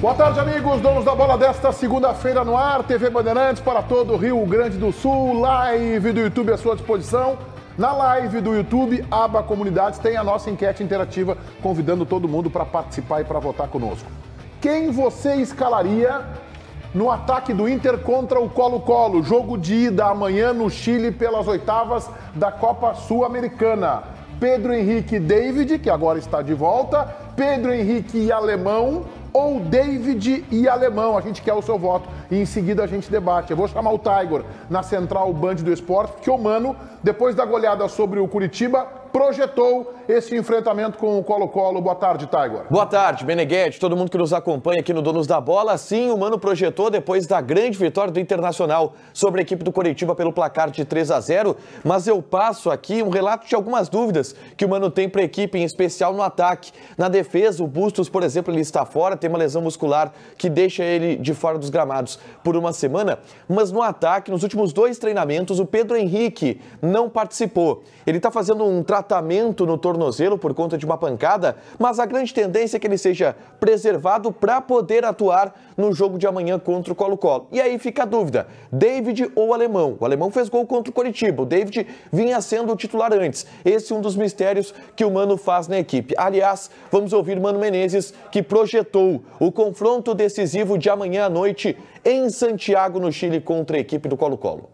Boa tarde, amigos, donos da bola desta segunda-feira no ar, TV Bandeirantes para todo o Rio Grande do Sul, live do YouTube à sua disposição. Na live do YouTube, aba Comunidades, tem a nossa enquete interativa, convidando todo mundo para participar e para votar conosco. Quem você escalaria no ataque do Inter contra o Colo-Colo? Jogo de ida amanhã no Chile pelas oitavas da Copa Sul-Americana. Pedro Henrique e David, que agora está de volta, Pedro Henrique e Alemão, ou David e Alemão. A gente quer o seu voto e em seguida a gente debate. Eu vou chamar o Tiger na Central Band do Esporte, porque o Mano, depois da goleada sobre o Curitiba, projetou esse enfrentamento com o Colo-Colo. Boa tarde, Tiger. Boa tarde, Meneghetti, todo mundo que nos acompanha aqui no Donos da Bola. Sim, o Mano projetou depois da grande vitória do Internacional sobre a equipe do Curitiba pelo placar de 3-0, mas eu passo aqui um relato de algumas dúvidas que o Mano tem para a equipe, em especial no ataque. Na defesa, o Bustos, por exemplo, ele está fora, tem uma lesão muscular que deixa ele de fora dos gramados por uma semana, mas no ataque, nos últimos 2 treinamentos, o Pedro Henrique não participou. Ele está fazendo um tratamento no tornozelo por conta de uma pancada, mas a grande tendência é que ele seja preservado para poder atuar no jogo de amanhã contra o Colo-Colo. E aí fica a dúvida, David ou Alemão? O Alemão fez gol contra o Curitiba, o David vinha sendo o titular antes. Esse é um dos mistérios que o Mano faz na equipe. Aliás, vamos ouvir Mano Menezes, que projetou o confronto decisivo de amanhã à noite em Santiago, no Chile, contra a equipe do Colo-Colo.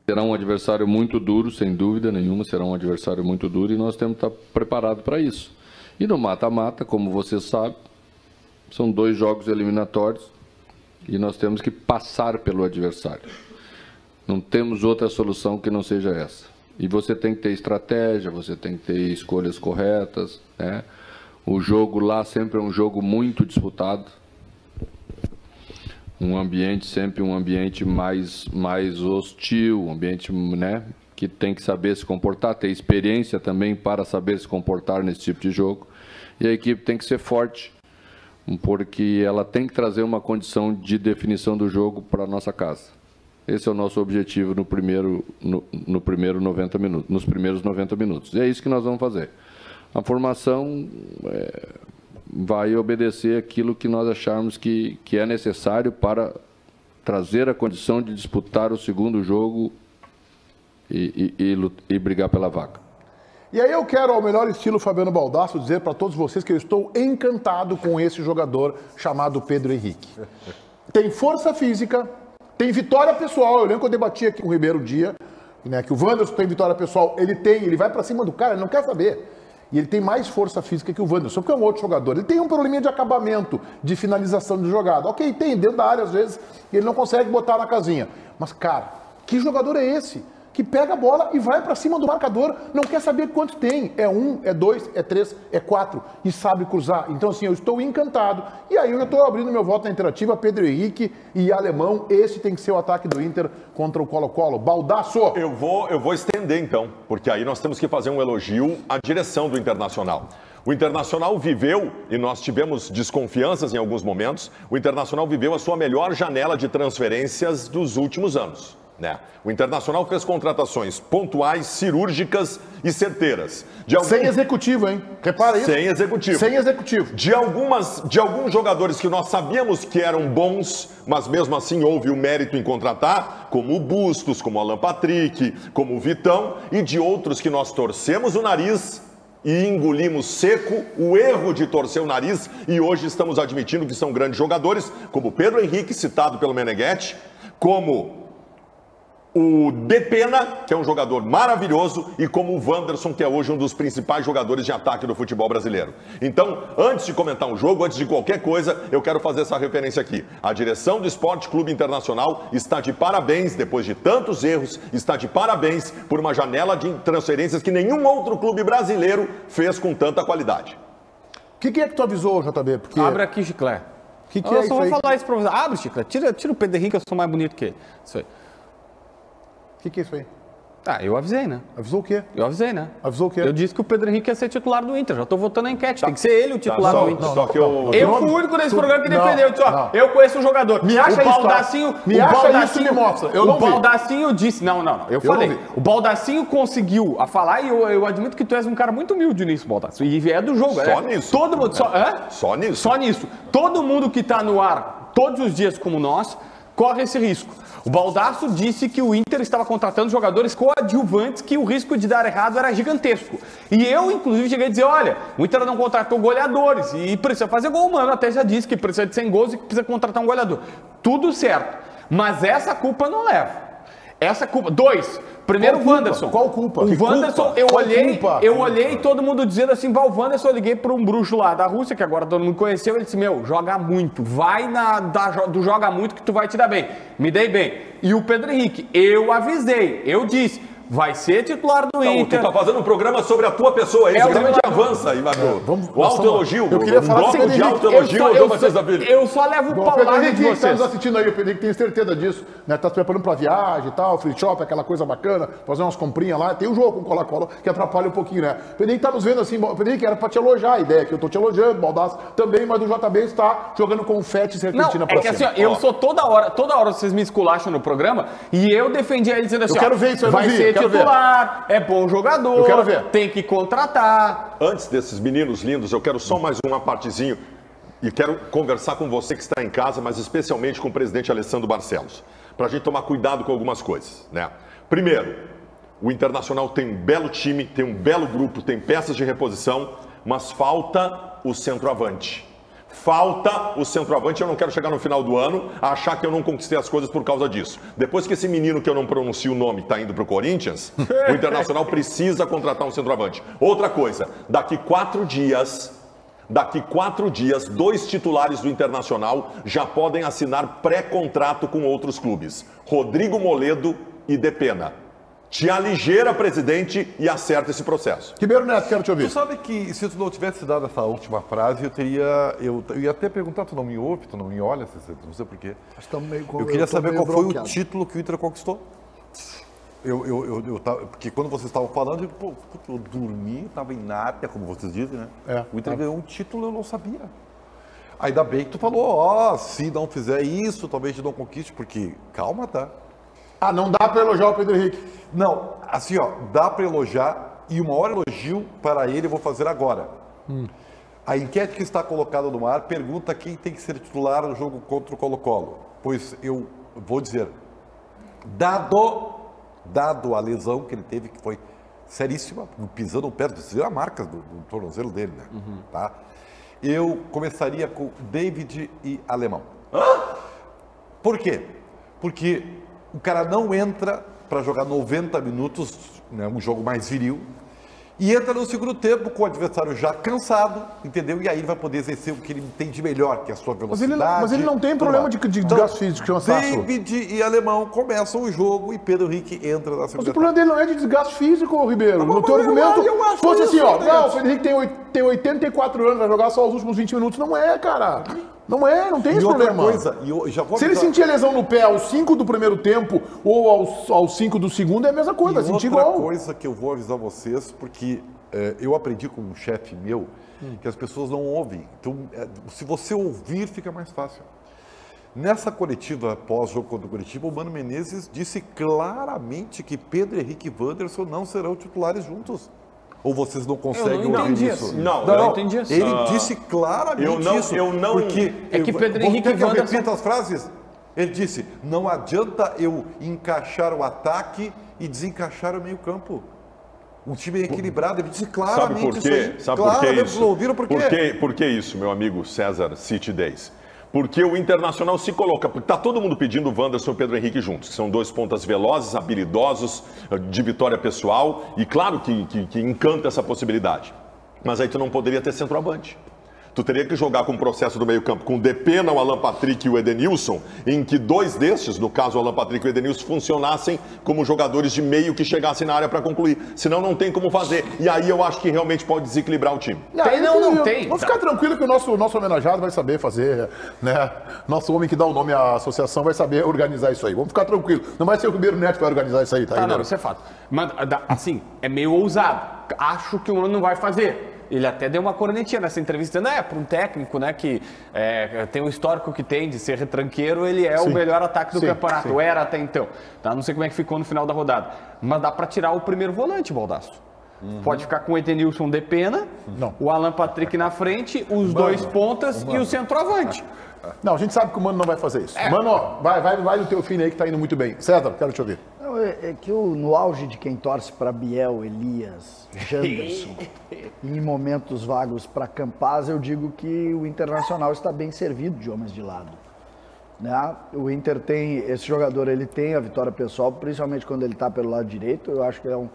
Será um adversário muito duro, sem dúvida nenhuma, será um adversário muito duro e nós temos que estar preparados para isso. E no mata-mata, como você sabe, são 2 jogos eliminatórios e nós temos que passar pelo adversário. Não temos outra solução que não seja essa. E você tem que ter estratégia, você tem que ter escolhas corretas, né? O jogo lá sempre é um jogo muito disputado. Um ambiente sempre um ambiente mais hostil, um ambiente, né, que tem que saber se comportar, ter experiência também para saber se comportar nesse tipo de jogo. E a equipe tem que ser forte, porque ela tem que trazer uma condição de definição do jogo para a nossa casa. Esse é o nosso objetivo nos primeiros 90 minutos. E é isso que nós vamos fazer. A formação vai obedecer aquilo que nós acharmos que é necessário para trazer a condição de disputar o segundo jogo e brigar pela vaga. E aí eu quero, ao melhor estilo Fabiano Baldasso, dizer para todos vocês que eu estou encantado com esse jogador chamado Pedro Henrique. Tem força física, tem vitória pessoal. Eu lembro que eu debati aqui com o Ribeiro Dia, né, que o Wanderson tem vitória pessoal. Ele vai para cima do cara, ele não quer saber. E ele tem mais força física que o Wanderson, que é um outro jogador. Ele tem um probleminha de acabamento, de finalização de jogada. Ok, tem dentro da área às vezes, e ele não consegue botar na casinha. Mas, cara, que jogador é esse? Que pega a bola e vai pra cima do marcador, não quer saber quanto tem. É 1, é 2, é 3, é 4 e sabe cruzar. Então, assim, eu estou encantado. E aí eu estou abrindo meu voto na interativa, Pedro Henrique e Alemão. Esse tem que ser o ataque do Inter contra o Colo-Colo. Baldasso! Eu vou estender, então, porque aí nós temos que fazer um elogio à direção do Internacional. O Internacional viveu, e nós tivemos desconfianças em alguns momentos, o Internacional viveu a sua melhor janela de transferências dos últimos anos. Né? O Internacional fez contratações pontuais, cirúrgicas e certeiras. Sem executivo, hein? Repara isso. Sem executivo. Sem executivo. De alguns jogadores que nós sabíamos que eram bons, mas mesmo assim houve o mérito em contratar, como o Bustos, como o Alan Patrick, como o Vitão, e de outros que nós torcemos o nariz e engolimos seco o erro de torcer o nariz, e hoje estamos admitindo que são grandes jogadores, como o Pedro Henrique, citado pelo Meneghetti, como o Depena, que é um jogador maravilhoso, e como o Wanderson, que é hoje um dos principais jogadores de ataque do futebol brasileiro. Então, antes de comentar um jogo, antes de qualquer coisa, eu quero fazer essa referência aqui. A direção do Esporte Clube Internacional está de parabéns, depois de tantos erros, está de parabéns por uma janela de transferências que nenhum outro clube brasileiro fez com tanta qualidade. O que é que tu avisou, JB? Porque... Abre aqui, Chiclé. Que eu é só isso aí? vou falar isso pra você. Abre, Chiclé. Tira o Pedro Henrique, eu sou mais bonito que ele. Isso aí. O que é isso aí? Ah, eu avisei, né? Avisou o quê? Eu avisei, né? Avisou o quê? Eu disse que o Pedro Henrique ia ser titular do Inter. Já tô votando na enquete. Tem que ser ele o titular do Inter. Só que Eu fui o único nesse programa que defendeu. Eu disse, ó, eu conheço o jogador. Me acha o Baldacinho, isso, me acha isso e me mostra. Eu não vi. O Baldacinho disse... Não. Eu falei. não vi. O Baldacinho conseguiu a falar e eu admito que tu és um cara muito humilde nisso, Baldacinho. E é do jogo. Só nisso. Todo mundo... Só nisso. Só nisso. Todo mundo que tá no ar todos os dias como nós corre esse risco. O Baldasso disse que o Inter estava contratando jogadores coadjuvantes, que o risco de dar errado era gigantesco. E eu, inclusive, cheguei a dizer, olha, o Inter não contratou goleadores e precisa fazer gol, mano. Até já disse que precisa de 100 gols e que precisa contratar um goleador. Tudo certo. Mas essa culpa eu não levo. Essa culpa... Primeiro, o Wanderson. Qual culpa? O Wanderson, eu culpa? olhei todo mundo dizendo assim, o Wanderson, eu liguei para um bruxo lá da Rússia, que agora todo mundo conheceu, ele disse, joga muito, vai do joga muito que tu vai te dar bem. Me dei bem. E o Pedro Henrique, eu avisei, eu disse, vai ser titular do Inter. Tu tá fazendo um programa sobre a tua pessoa, isso realmente avança aí, o autoelogio. Eu queria falar bloco de autoelogio, eu só levo Pedro palavras Henrique, de que está nos vocês. assistindo aí, o Pedro Henrique tem certeza disso, né? Tá se preparando pra viagem e tal, free shop, aquela coisa bacana, fazer umas comprinhas lá. Tem um jogo com Cola-Cola que atrapalha um pouquinho, né? O Pedro Henrique tá nos vendo assim, Pedro Henrique, era pra te elogiar a ideia, que eu tô te elogiando, o Baldasso também, mas o JB está jogando confete e serpentina pra que cima. assim, ó, eu sou toda hora vocês me esculacham no programa e eu defendi ele dizendo assim, Eu quero ver isso, eu vai não vi, ser eu quero ver. titular, é bom jogador, Eu quero ver. tem que contratar. Antes desses meninos lindos, eu quero só mais uma partezinho e quero conversar com você que está em casa, mas especialmente com o presidente Alessandro Barcelos, para a gente tomar cuidado com algumas coisas, né? Primeiro, o Internacional tem um belo time, tem um belo grupo, tem peças de reposição, mas falta o centroavante. Falta o centroavante, eu não quero chegar no final do ano a achar que eu não conquistei as coisas por causa disso. Depois que esse menino que eu não pronuncio o nome está indo para o Corinthians, o Internacional precisa contratar um centroavante. Outra coisa, daqui 4 dias, 2 titulares do Internacional já podem assinar pré-contrato com outros clubes. Rodrigo Moledo e Depena. Te aligeira, presidente, e acerta esse processo. Ribeiro Neto, quero te ouvir. Tu sabe que se tu não tivesse dado essa última frase, eu ia até perguntar, tu não me ouve, tu não me olha, não sei porquê. Eu queria saber qual foi o título que o Inter conquistou. Porque quando vocês estavam falando, eu dormi, estava inerte, como vocês dizem, né? O Inter ganhou um título, eu não sabia. Ainda bem que tu falou, se não fizer isso, talvez tu não conquiste, porque calma, tá? Ah, não dá pra elogiar o Pedro Henrique. Não, assim, dá para elogiar e o maior elogio para ele eu vou fazer agora. A enquete que está colocada no ar pergunta quem tem que ser titular no jogo contra o Colo-Colo. Pois eu vou dizer, dado a lesão que ele teve, que foi seríssima, pisando no pé, você viu a marca do tornozelo dele, né? Tá? Eu começaria com David e Alemão. Por quê? Porque o cara não entra para jogar 90 minutos, né, um jogo mais viril, e entra no segundo tempo com o adversário já cansado, entendeu? E aí ele vai poder exercer o que ele tem de melhor, que é a sua velocidade. Mas ele não tem problema de desgaste físico, cansaço. David e Alemão começam o jogo e Pedro Henrique entra na segunda Mas o problema dele não é de desgaste físico, Ribeiro. No teu mas argumento, eu acho fosse assim, isso, ó, né? não, o Pedro Henrique tem 84 anos, vai jogar só os últimos 20 minutos. Não é, cara. Não tem esse problema. Coisa, e eu já vou Se ele sentir a lesão no pé aos 5 do primeiro tempo ou aos 5 do segundo, é a mesma coisa, vai sentir igual. Outra coisa que eu vou avisar vocês, porque eu aprendi com um chefe meu que as pessoas não ouvem. Então, se você ouvir, fica mais fácil. Nessa coletiva, pós-jogo contra o Curitiba, o Mano Menezes disse claramente que Pedro Henrique e Wanderson não serão titulares juntos. Ou vocês não conseguem ouvir isso? Não, eu não entendi isso. Ele disse claramente isso. Porque é que Pedro Henrique e Wanderson... repita as frases? Ele disse, não adianta eu encaixar o ataque e desencaixar o meio campo. Um time equilibrado, ele disse claramente isso aí. Sabe por que isso? Ouviram por quê? Por que isso, meu amigo César City Days? Porque o Internacional se coloca... Porque está todo mundo pedindo o Wanderson e o Pedro Henrique juntos, que são 2 pontas velozes, habilidosos, de vitória pessoal, e claro que encanta essa possibilidade. Mas aí tu não poderia ter centroavante. Tu teria que jogar com o processo do meio-campo com o Depena, o Alan Patrick e o Edenilson, em que dois destes, no caso o Alan Patrick e o Edenilson, funcionassem como jogadores de meio que chegassem na área para concluir. Senão não tem como fazer. E aí eu acho que realmente pode desequilibrar o time. Não tem. Vamos ficar tranquilo que o nosso homenageado vai saber fazer, né? Nosso homem que dá o nome à associação vai saber organizar isso aí. Vamos ficar tranquilo. Não vai ser o Ribeiro Neto que vai organizar isso aí, tá? Não, isso é fato. Mas, assim, é meio ousado. Acho que o Mano não vai fazer. Ele até deu uma cornetinha nessa entrevista, dizendo, para um técnico, né, que tem o histórico que tem de ser retranqueiro, ele é o melhor ataque do campeonato, ou era até então. Tá? Não sei como é que ficou no final da rodada. Mas dá para tirar o primeiro volante, Baldasso. Pode ficar com o Edenilson Depena, o Alan Patrick na frente, os dois pontas e o centroavante. Não, a gente sabe que o Mano não vai fazer isso. Mano, ó, vai no teu filho aí que tá indo muito bem. César, quero te ouvir. Não, é que no auge de quem torce para Biel, Elias, Janderson, em momentos vagos para Campaz, eu digo que o Internacional está bem servido de homens de lado. Né? O Inter tem, esse jogador, ele tem a vitória pessoal, principalmente quando ele está pelo lado direito. Eu acho que eu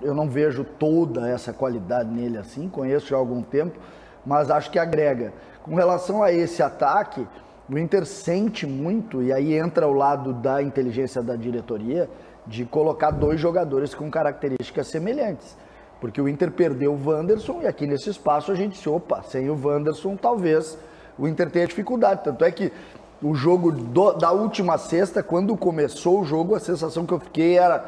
não vejo toda essa qualidade nele assim, conheço já há algum tempo, mas acho que agrega. Com relação a esse ataque, o Inter sente muito, e aí entra o lado da inteligência da diretoria, de colocar dois jogadores com características semelhantes. Porque o Inter perdeu o Wanderson, e aqui nesse espaço a gente disse, sem o Wanderson talvez o Inter tenha dificuldade. Tanto é que o jogo da última sexta, quando começou o jogo, a sensação que eu fiquei era,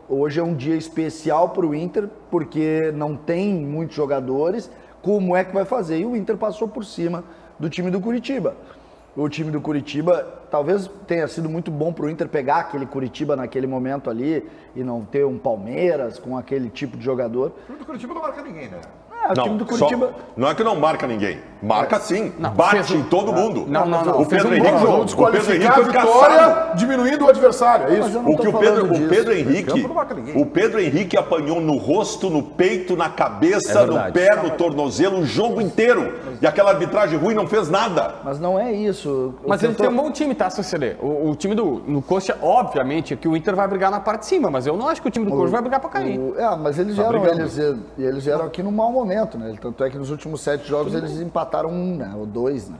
hoje é um dia especial para o Inter, porque não tem muitos jogadores, como é que vai fazer? E o Inter passou por cima do time do Curitiba. O time do Curitiba talvez tenha sido muito bom para o Inter pegar aquele Curitiba naquele momento ali e não ter um Palmeiras com aquele tipo de jogador. O time do Curitiba não marca ninguém, né? O time do Curitiba... não é que não marca ninguém. Marca sim. Bate em todo mundo. Não. O Pedro Henrique vamos desqualificar a vitória diminuindo o adversário. É isso. O que o Pedro Henrique apanhou no rosto, no peito, na cabeça, no pé, no tornozelo, o jogo inteiro. E aquela arbitragem ruim não fez nada. Mas não é isso. Mas ele tem um bom time, tá, CCD? O time no Coxa, obviamente, é que o Inter vai brigar na parte de cima, mas eu não acho que o time do Coxa vai brigar pra cair. Mas eles vieram aqui num mau momento, né? Tanto é que nos últimos 7 jogos eles empataram 1, né? Ou 2, né?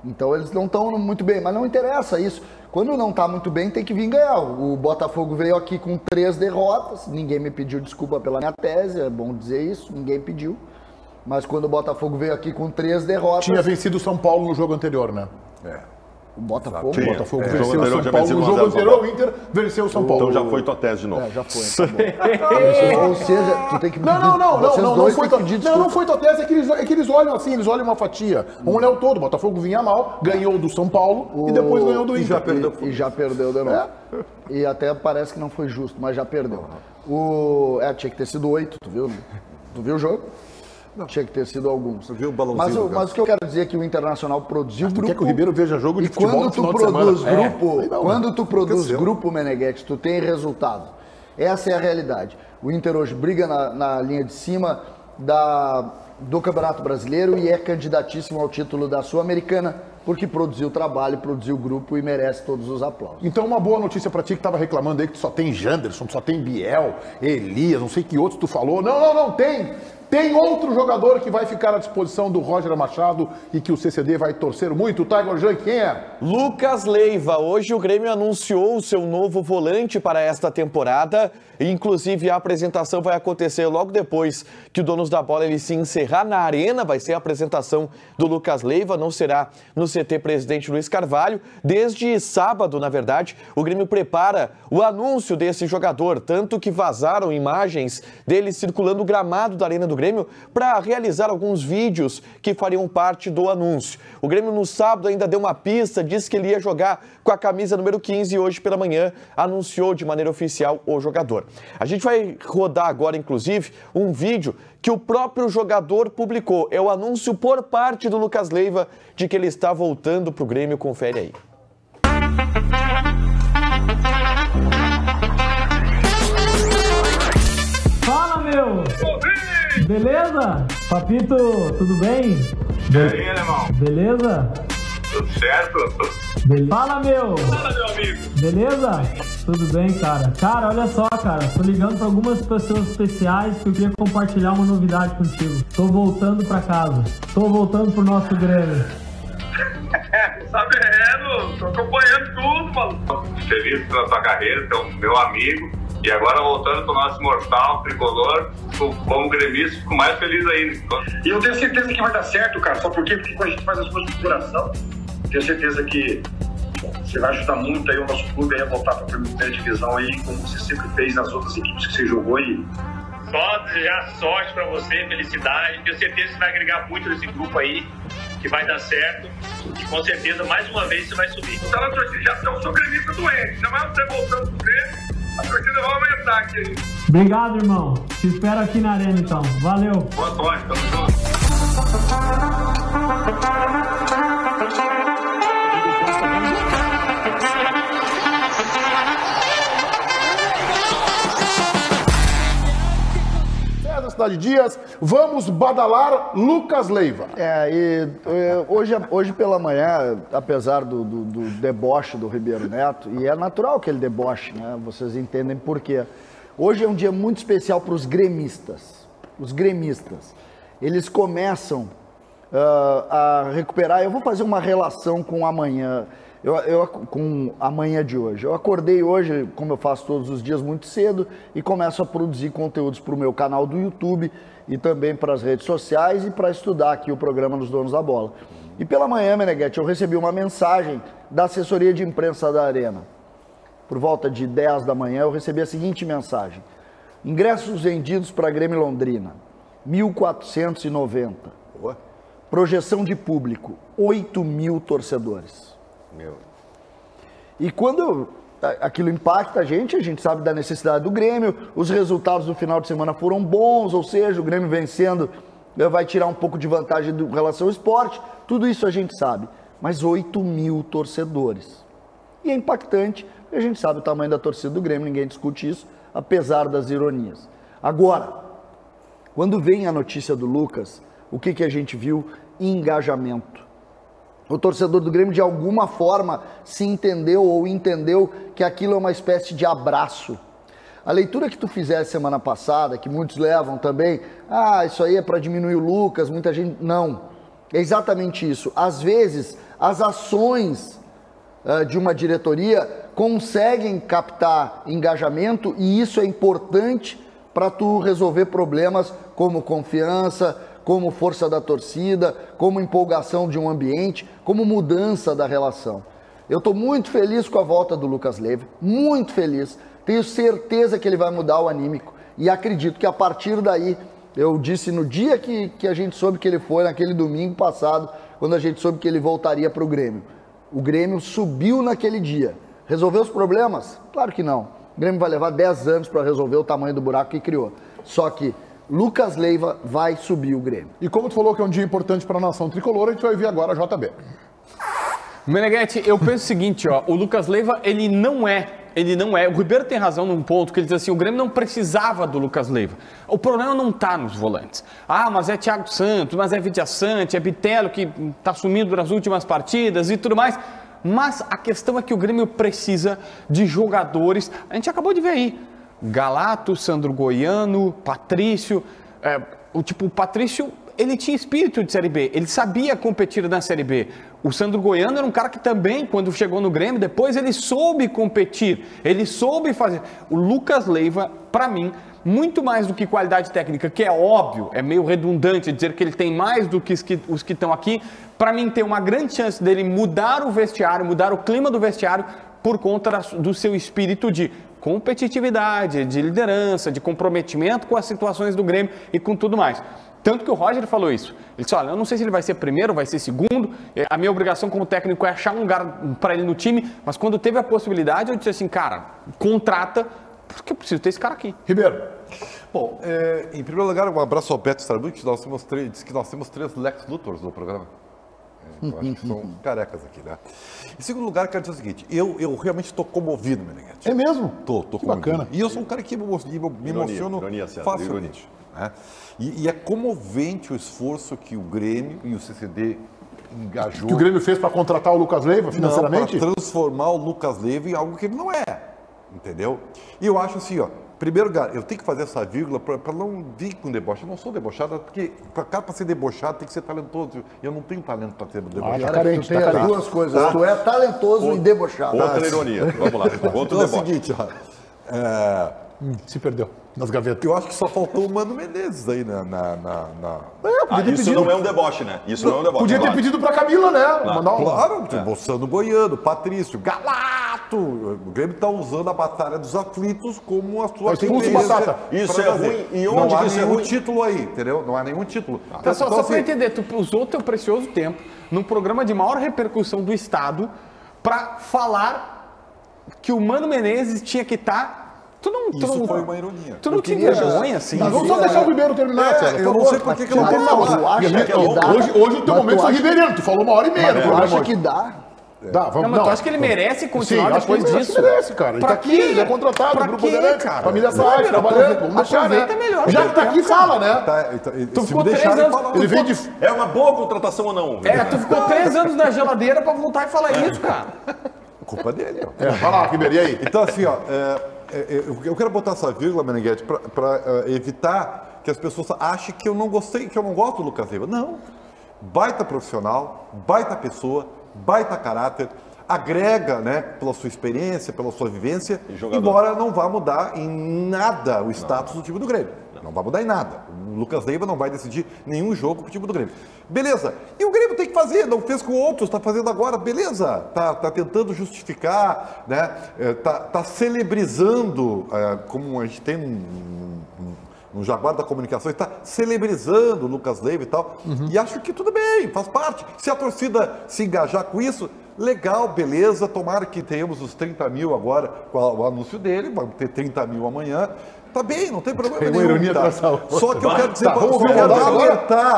Então eles não estão muito bem, mas não interessa isso. Quando não está muito bem, tem que vir ganhar. O Botafogo veio aqui com 3 derrotas, ninguém me pediu desculpa pela minha tese, é bom dizer isso, ninguém pediu. Mas quando o Botafogo veio aqui com 3 derrotas... Tinha vencido o São Paulo no jogo anterior, né? O Botafogo? O Botafogo venceu o São Paulo no jogo anterior, o Inter venceu o São Paulo. Então já foi tua tese de novo. Já foi, tá bom. Ou seja, tu tem que pedir... Não foi tua tese, é que eles olham assim, eles olham uma fatia. Vamos olhar o todo, o Botafogo vinha mal, ganhou do São Paulo e depois ganhou do Inter. E já perdeu de novo. E até parece que não foi justo, mas já perdeu. Tinha que ter sido 8, tu viu? Tu viu o jogo? Não. Tinha que ter sido alguns. Viu o balãozinho, mas o que eu quero dizer é que o Internacional produziu grupo. Quer que o Ribeiro veja jogo de futebol no final de semana? Quando tu produz grupo, Meneghetti, tu tem resultado. Essa é a realidade. O Inter hoje briga na linha de cima do Campeonato Brasileiro e é candidatíssimo ao título da Sul-Americana, porque produziu trabalho, produziu grupo e merece todos os aplausos. Então uma boa notícia pra ti que tava reclamando aí que tu só tem Janderson, só tem Biel, Elias, não sei que outros tu falou. Não, tem! Tem outro jogador que vai ficar à disposição do Roger Machado e que o CCD vai torcer muito. Tiger Junk, quem é? Lucas Leiva. Hoje o Grêmio anunciou o seu novo volante para esta temporada. Inclusive a apresentação vai acontecer logo depois que o Donos da Bola ele se encerrar na Arena. Vai ser a apresentação do Lucas Leiva, não será no CT Presidente Luiz Carvalho. Desde sábado, na verdade, o Grêmio prepara o anúncio desse jogador. Tanto que vazaram imagens dele circulando o gramado da Arena do Grêmio para realizar alguns vídeos que fariam parte do anúncio. O Grêmio no sábado ainda deu uma pista, disse que ele ia jogar com a camisa número 15 e hoje pela manhã anunciou de maneira oficial o jogador. A gente vai rodar agora, inclusive, um vídeo que o próprio jogador publicou. É o anúncio por parte do Lucas Leiva de que ele está voltando para o Grêmio. Confere aí. Fala, meu! Beleza? Papito, tudo bem? E aí, alemão? Beleza? Tudo certo? Fala, meu! Fala, meu amigo! Beleza? Tudo bem, cara? Cara, olha só, cara. Tô ligando pra algumas pessoas especiais que eu queria compartilhar uma novidade contigo. Tô voltando pra casa. Tô voltando pro nosso Grêmio. Sabendo, tô acompanhando tudo, maluco. Feliz pela tua carreira, então, meu amigo. E agora voltando pro nosso imortal, tricolor, como gremista, fico mais feliz ainda. E eu tenho certeza que vai dar certo, cara. Só porque quando a gente faz as coisas com coração, tenho certeza que você vai ajudar muito aí o nosso clube aí a voltar para a primeira divisão aí, como você sempre fez nas outras equipes que você jogou aí. Só desejar sorte para você, felicidade. Tenho certeza que vai agregar muito nesse grupo aí, que vai dar certo. E com certeza, mais uma vez, você vai subir. Então, a torcida já eu sou gremista doente. Já vai você voltando pro Grêmio, a torcida vai aumentar aqui. Obrigado, irmão. Te espero aqui na arena, então. Valeu. Boa sorte, tamo junto. Cidade Dias, vamos badalar Lucas Leiva. Hoje pela manhã, apesar do deboche do Ribeiro Neto, e é natural que ele deboche, né? Vocês entendem por quê. Hoje é um dia muito especial para os gremistas. Os gremistas, eles começam a recuperar. Eu vou fazer uma relação com amanhã. Com a manhã de hoje. Eu acordei hoje, como eu faço todos os dias, muito cedo e começo a produzir conteúdos para o meu canal do YouTube e também para as redes sociais e para estudar aqui o programa dos Donos da Bola. E pela manhã, Meneghetti, eu recebi uma mensagem da assessoria de imprensa da Arena. Por volta de 10 da manhã, eu recebi a seguinte mensagem: ingressos vendidos para Grêmio Londrina, 1.490. Projeção de público, 8.000 torcedores. E quando aquilo impacta a gente sabe da necessidade do Grêmio, os resultados do final de semana foram bons, ou seja, o Grêmio vencendo vai tirar um pouco de vantagem em relação ao esporte, tudo isso a gente sabe, mas 8.000 torcedores. E é impactante, a gente sabe o tamanho da torcida do Grêmio, ninguém discute isso, apesar das ironias. Agora, quando vem a notícia do Lucas, o que a gente viu? Engajamento. O torcedor do Grêmio, de alguma forma, se entendeu ou entendeu que aquilo é uma espécie de abraço. A leitura que tu fizeste semana passada, que muitos levam também, isso aí é para diminuir o Lucas, muita gente... Não, é exatamente isso. Às vezes, as ações de uma diretoria conseguem captar engajamento e isso é importante para tu resolver problemas como confiança, como força da torcida, como empolgação de um ambiente, como mudança da relação. Eu estou muito feliz com a volta do Lucas Leiva, muito feliz. Tenho certeza que ele vai mudar o anímico e acredito que a partir daí, eu disse no dia que a gente soube que ele foi, naquele domingo passado, quando a gente soube que ele voltaria para o Grêmio. O Grêmio subiu naquele dia. Resolveu os problemas? Claro que não. O Grêmio vai levar 10 anos para resolver o tamanho do buraco que criou. Só que Lucas Leiva vai subir o Grêmio. E como tu falou que é um dia importante para a nação tricolor, a gente vai ver agora a JB. Meneghetti, eu penso o seguinte, o Lucas Leiva, ele não é, o Ribeiro tem razão num ponto, que ele diz assim, o Grêmio não precisava do Lucas Leiva. O problema não está nos volantes. Mas é Thiago Santos, mas é Vidia Sante, é Bitelo que está sumindo nas últimas partidas e tudo mais. Mas a questão é que o Grêmio precisa de jogadores, a gente acabou de ver aí, Galato, Sandro Goiano, Patrício, o Patrício, ele tinha espírito de Série B, ele sabia competir na Série B. O Sandro Goiano era um cara que também, quando chegou no Grêmio, depois ele soube competir, ele soube fazer. O Lucas Leiva, para mim, muito mais do que qualidade técnica, que é óbvio, é meio redundante dizer que ele tem mais do que os que estão aqui, para mim tem uma grande chance dele mudar o vestiário, mudar o clima do vestiário, por conta do seu espírito de competitividade, de liderança, de comprometimento com as situações do Grêmio e com tudo mais. Tanto que o Roger falou isso. Ele disse, olha, eu não sei se ele vai ser primeiro, vai ser segundo, a minha obrigação como técnico é achar um lugar para ele no time, mas quando teve a possibilidade, eu disse assim, cara, contrata, porque eu preciso ter esse cara aqui. Ribeiro. Bom, em primeiro lugar, um abraço ao Beto Starbucks, diz que nós temos 3 Lex Luthors no programa. Eu acho que são carecas aqui, né? Em segundo lugar, quero dizer o seguinte, eu realmente estou comovido, Meneghetti. É mesmo? Tô comovido. Bacana. E eu sou um cara que me emociono facilmente. Né? E é comovente o esforço que o Grêmio e o CCD engajou. Que o Grêmio fez para contratar o Lucas Leiva financeiramente? Para transformar o Lucas Leiva em algo que ele não é. entendeu? E eu acho assim, ó, primeiro, eu tenho que fazer essa vírgula para não vir com deboche. Eu não sou debochado, porque para ser debochado tem que ser talentoso. Eu não tenho talento para ser debochado. Tá carente, tu tem as duas coisas. Tá? Tu é talentoso e debochado. Outra ironia. Vamos lá. Outro então é o deboche. seguinte, ó. Se perdeu nas gavetas. Eu acho que só faltou o Mano Menezes aí Isso não é um deboche, né? Isso não é um deboche. Podia ter pedido pra Camila, né? Claro, Bolsano Goiano, Patrício, Galato. O Grêmio está usando a Batalha dos Aflitos como a sua Batata. Isso é ruim. E onde não há isso é nenhum ruim? título aí, entendeu? Não há nenhum título. Então, só para entender, tu usou o teu precioso tempo num programa de maior repercussão do Estado para falar que o Mano Menezes tinha que estar... Isso foi uma ironia. Tu não tinha vergonha, assim? Mas vamos só deixar o Ribeiro terminar, César. Eu não sei por que eu não posso. Hoje o teu momento foi Ribeirão. Tu falou 1h30. Tu acha que dá? Dá, vamos. Não, mas tu acha que ele merece continuar depois disso? Ele merece, cara. Ele tá aqui, ele é contratado, pra Grupo quê, Bandeirante, cara? Família Saad, trabalhando. Vamos deixar, né? Melhor, já que tá aqui, fala, né? Tu ficou 3 anos... Ele vem de... É uma boa contratação ou não? tu ficou 3 anos na geladeira pra voltar e falar isso, cara. Culpa dele, ó. Vai lá, Ribeiro, e aí? Então, assim, ó, eu quero botar essa vírgula, Meneghetti, para evitar que as pessoas achem que eu não gostei, que eu não gosto do Lucas Leiva. Não. Baita profissional, baita pessoa, baita caráter, agrega, né, pela sua experiência, pela sua vivência, embora não vá mudar em nada o status do time do Grêmio. Não vai mudar em nada. O Lucas Leiva não vai decidir nenhum jogo pro time do Grêmio. Beleza. E o Grêmio tem que fazer, não fez com outros, está fazendo agora, beleza. Tá tentando justificar, né? Tá celebrizando, como a gente tem no Jaguar da Comunicação, está celebrizando o Lucas Leiva e tal. E acho que tudo bem, faz parte. Se a torcida se engajar com isso, legal, beleza. Tomara que tenhamos os 30 mil agora com o anúncio dele, vamos ter 30 mil amanhã. Tá bem, não tem problema nenhum. Ironia Só que eu quero dizer, vamos ouvir o Baldasso agora?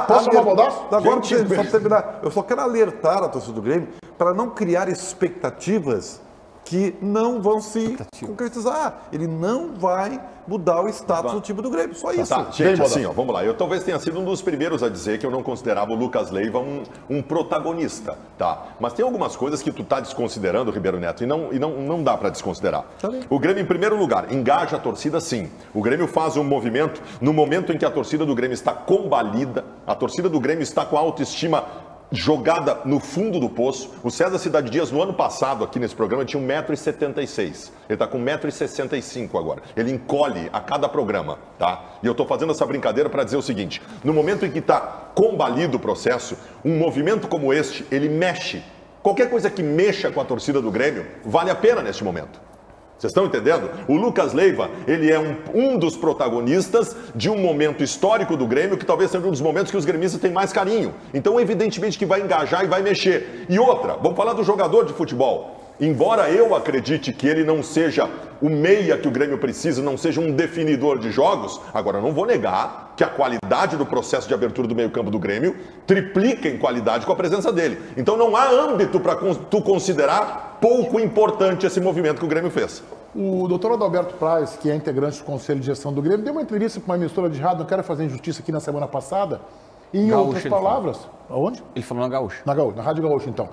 Posso chamar o Baldasso? Agora, só para terminar, eu só quero alertar a torcida do Grêmio para não criar expectativas que não vão se concretizar. Ele não vai mudar o status do time do Grêmio, só isso. Tá, gente, assim, ó, vamos lá. Eu talvez tenha sido um dos primeiros a dizer que eu não considerava o Lucas Leiva um protagonista, tá? Mas tem algumas coisas que tu tá desconsiderando, Ribeiro Neto, e não dá para desconsiderar. O Grêmio, em primeiro lugar, engaja a torcida, sim. O Grêmio faz um movimento no momento em que a torcida do Grêmio está combalida, a torcida do Grêmio está com a autoestima jogada no fundo do poço. O César Cidade Dias, no ano passado, aqui nesse programa, tinha 1,76 m. Ele está com 1,65 m agora. Ele encolhe a cada programa, tá? E eu estou fazendo essa brincadeira para dizer o seguinte: no momento em que está combalido o processo, um movimento como este, ele mexe. Qualquer coisa que mexa com a torcida do Grêmio, vale a pena neste momento. Vocês estão entendendo? O Lucas Leiva, ele é um dos protagonistas de um momento histórico do Grêmio, que talvez seja um dos momentos que os gremistas têm mais carinho. Então, evidentemente que vai engajar e vai mexer. E outra, vamos falar do jogador de futebol. Embora eu acredite que ele não seja o meia que o Grêmio precisa, não seja um definidor de jogos, agora eu não vou negar que a qualidade do processo de abertura do meio-campo do Grêmio triplica em qualidade com a presença dele. Então não há âmbito para tu considerar pouco importante esse movimento que o Grêmio fez. O doutor Adalberto Praz, que é integrante do Conselho de Gestão do Grêmio, deu uma entrevista para uma emissora de rádio, não quero fazer injustiça aqui na semana passada, e em outras palavras... Aonde? Ele falou na Gaúcha. Na Rádio Gaúcha, então.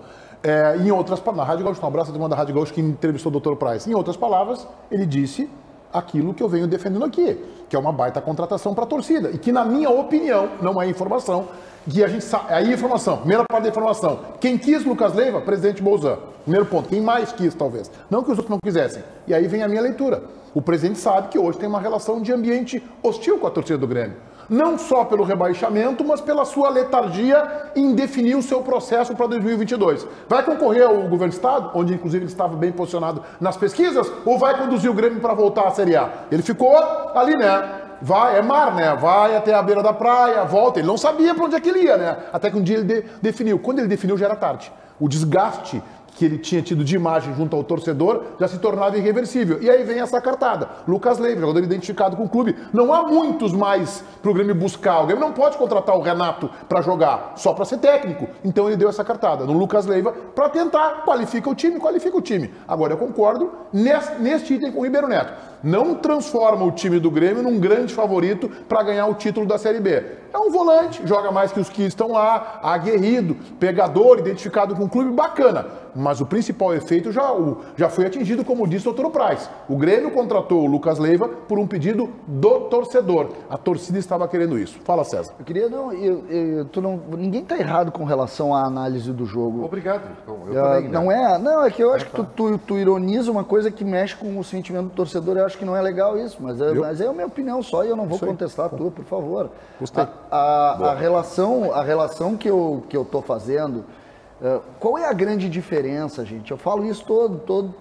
Em outras palavras, na Rádio Gaúcha, um abraço a turma da Rádio Gaúcha que entrevistou o Dr. Praz. Em outras palavras, ele disse aquilo que eu venho defendendo aqui, que é uma baita contratação para a torcida. E que, na minha opinião, não é informação, que a gente sabe. Aí, informação, primeira parte da informação. Quem quis Lucas Leiva? Presidente Bolzan. Primeiro ponto. Quem mais quis, talvez. Não que os outros não quisessem. E aí vem a minha leitura. O presidente sabe que hoje tem uma relação de ambiente hostil com a torcida do Grêmio. Não só pelo rebaixamento, mas pela sua letargia em definir o seu processo para 2022. Vai concorrer ao governo do Estado, onde inclusive ele estava bem posicionado nas pesquisas, ou vai conduzir o Grêmio para voltar à Série A? Ele ficou ali, né? Vai, é mar, né? Vai até a beira da praia, volta. Ele não sabia para onde é que ele ia, né? Até que um dia ele definiu. Quando ele definiu, já era tarde. O desgaste que ele tinha tido de imagem junto ao torcedor já se tornava irreversível. E aí vem essa cartada. Lucas Leiva, jogador identificado com o clube. Não há muitos mais para o Grêmio buscar. O Grêmio não pode contratar o Renato para jogar, só para ser técnico. Então ele deu essa cartada no Lucas Leiva para tentar, qualifica o time. Agora eu concordo neste item com o Ribeiro Neto. Não transforma o time do Grêmio num grande favorito para ganhar o título da Série B. É um volante, joga mais que os que estão lá, aguerrido, pegador, identificado com o clube, bacana. mas o principal efeito já foi atingido, como disse o Dr. Praz. O Grêmio contratou o Lucas Leiva por um pedido do torcedor. A torcida estava querendo isso. Fala, César. Eu queria, ninguém está errado com relação à análise do jogo. Obrigado. Eu também, né? Não é que eu acho que tu ironiza uma coisa que mexe com o sentimento do torcedor. Eu acho que não é legal isso, mas é a minha opinião só e eu não vou contestar a tua, por favor. Gostei. A relação que eu estou fazendo, qual é a grande diferença, gente? Eu falo isso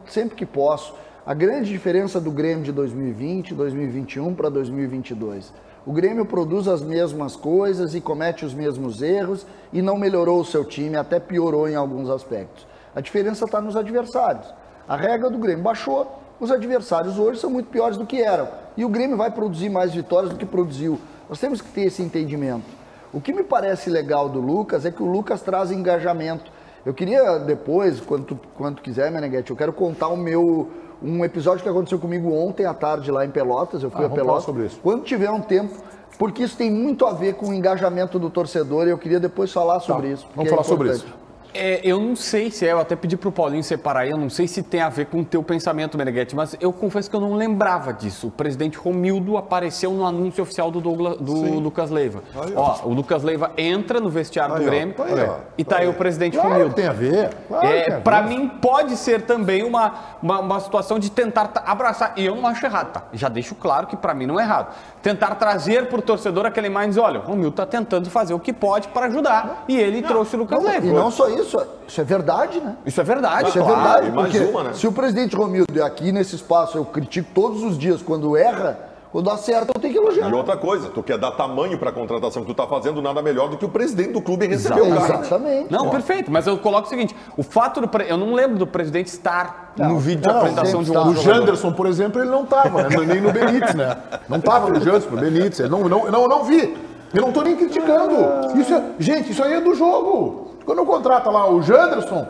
sempre que posso. A grande diferença do Grêmio de 2020, 2021 para 2022. O Grêmio produz as mesmas coisas e comete os mesmos erros e não melhorou o seu time, até piorou em alguns aspectos. A diferença está nos adversários. A regra do Grêmio baixou, os adversários hoje são muito piores do que eram. E o Grêmio vai produzir mais vitórias do que produziu. Nós temos que ter esse entendimento. O que me parece legal do Lucas é que o Lucas traz engajamento. Eu queria depois, quando tu quiser, Meneghete, eu quero contar um episódio que aconteceu comigo ontem à tarde lá em Pelotas. Eu fui a Pelotas. Falar sobre isso. Quando tiver um tempo, porque isso tem muito a ver com o engajamento do torcedor e eu queria depois falar sobre isso. Vamos falar sobre isso. Eu não sei se eu até pedi pro Paulinho separar aí, eu não sei se tem a ver com o teu pensamento, Meneghete, mas eu confesso que eu não lembrava disso. O presidente Romildo apareceu no anúncio oficial do Lucas Leiva. O Lucas Leiva entra no vestiário do Grêmio e tá aí o presidente Romildo. Tem a ver. Para mim pode ser também uma situação de tentar abraçar, e eu não acho errado, tá? Já deixo claro que para mim não é errado. Tentar trazer pro torcedor aquele mais, olha, o Romildo tá tentando fazer o que pode para ajudar, e ele trouxe o Lucas Leiva. E não só isso é verdade, né? Isso é verdade. Isso é verdade, mais porque uma, né? se o presidente Romildo é aqui nesse espaço, eu critico todos os dias quando erra, quando acerta eu tenho que elogiar. E outra coisa, tu quer dar tamanho para a contratação que tu tá fazendo, nada melhor do que o presidente do clube receber o cara. Exatamente. Não, perfeito, mas eu coloco o seguinte, o fato eu não lembro do presidente estar no vídeo de apresentação de um outro O Janderson, por exemplo, ele não estava, né? Nem no Benítez, né? Não estava no Janderson, no Benítez, não vi. Eu não estou nem criticando. Gente, isso aí é do jogo. Quando contrata lá o Janderson,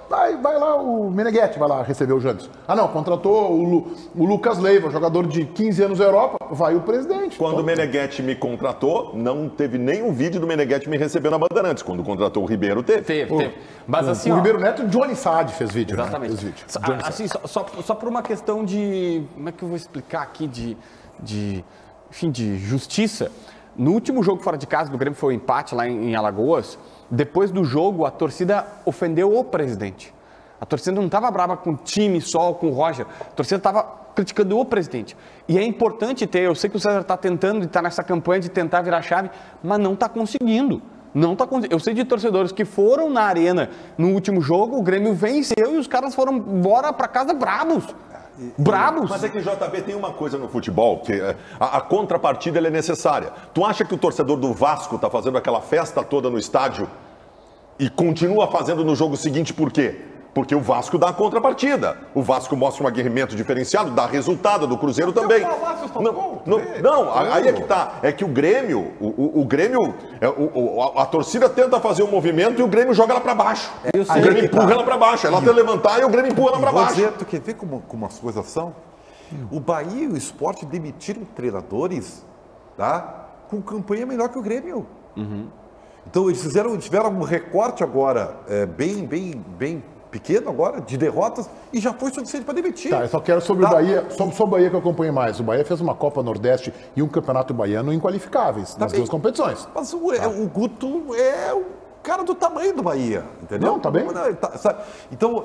vai lá o Meneghete, vai lá receber o Janderson. Não, contratou o Lucas Leiva, jogador de 15 anos na Europa, vai o presidente. Quando o Meneghete me contratou, não teve nenhum vídeo do Meneghete me recebendo na Bandeirantes. Quando contratou o Ribeiro, teve. Mas assim, o Ribeiro Neto, Johnny Saad fez vídeo. Exatamente. Né? Fez vídeo. Assim, só por uma questão de... Como é que eu vou explicar aqui? De justiça. No último jogo fora de casa do Grêmio, foi o empate lá em Alagoas. Depois do jogo, a torcida ofendeu o presidente. A torcida não estava brava com o time só, com o Roger. A torcida estava criticando o presidente. E é importante ter, eu sei que o César está tentando, está nessa campanha de tentar virar chave, mas não está conseguindo. Eu sei de torcedores que foram na arena no último jogo, o Grêmio venceu e os caras foram embora para casa bravos. Brabos. Mas é que, JB, tem uma coisa no futebol, que a contrapartida ela é necessária. Tu acha que o torcedor do Vasco tá fazendo aquela festa toda no estádio e continua fazendo no jogo seguinte por quê? Porque o Vasco dá a contrapartida. O Vasco mostra um aguerrimento diferenciado, dá resultado, do Cruzeiro também. Aí é que tá. É que o Grêmio, a torcida tenta fazer um movimento e o Grêmio joga ela pra baixo. O Grêmio empurra ela pra baixo. Ela tenta levantar e o Grêmio empurra ela pra baixo. Dizer, tu quer ver como as coisas são? O Bahia e o Sport demitiram treinadores, tá? Com campanha melhor que o Grêmio. Então eles tiveram um recorte agora bem pequeno agora, de derrotas, e já foi suficiente para demitir. Eu só quero sobre o Bahia, só o Bahia que eu acompanho mais. O Bahia fez uma Copa Nordeste e um Campeonato Baiano inqualificáveis nas duas competições. Mas o Guto é o cara do tamanho do Bahia, entendeu? Não, tá bem. Então,